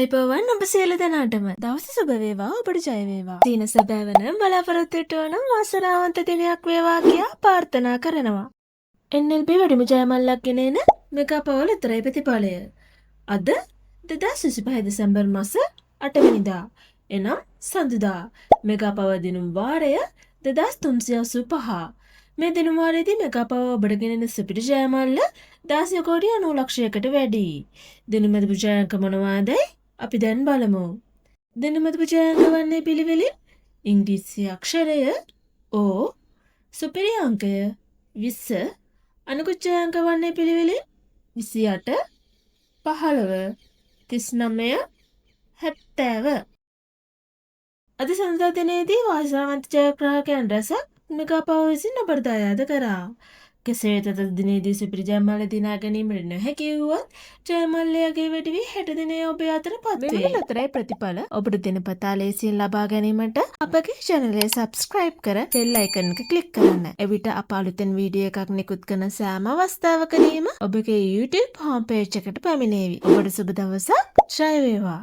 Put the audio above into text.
අයිබෝවන් ඔබ සියලු දෙනාටම දවස සුබ වේවා ඔබට ජය වේවා. දින සැබෑවන බලාපොරොත්තු වන වාසනාවන්ත දිනයක් වේවා කියා ප්‍රාර්ථනා කරනවා. NLB වැඩිම ජයමල්ලක් ගෙන එන මෙගා පවර් උත්තරයි ප්‍රතිඵලය. අද 2025 දෙසැම්බර් මාස 8 වෙනිදා එනම් සඳුදා මෙගා පවර් දිනුම් වාරය 2385. මේ දිනුම් වාරයේදී මෙගා පවර් ඔබට ගෙන එන සුපිරි ජයමල්ල 16.90 ලක්ෂයකට වැඩි. දිනමෙදපු ජයාංක මොනවාදයි අපි දැන් බලමු. දිනමෙදපු ජයාංක වන්නේ පිළිවෙලින් ඉංග්‍රීසි අක්ෂරය O, සුපිරි අංකය 20, අනිකුත් ජයාංක වන්නේ පිළිවෙලින් 28, 15, 39, 70. අද සඳුදා දිනේදී වාසනාවන්ත ජයග්‍රාහකයන් රැසක් මෙගා පවර් විසින් ඔබට දායාද කරා. කෙසේ වෙතත් දිනේදී සුපිරි ජයමල්ල දිනා ගැනීමට නොහැකි වුවත් ජයමල්ලයාගේ වැඩි වී 60 දිනය ඔබ අතරපත් වේ. මෙන්න ලතරයි ප්‍රතිඵල ඔබට දිනපතා ලේසියෙන් ලබා ගැනීමට අපගේ channel එක subscribe කර bell icon එක click කරන්න. එවිට අප අලුතෙන් වීඩියෝ එකක් නිකුත් කරන සෑම අවස්ථාවකදීම ඔබගේ YouTube home page එකට පැමිණේවි. ඔබට සුබ දවසක්. ජය වේවා.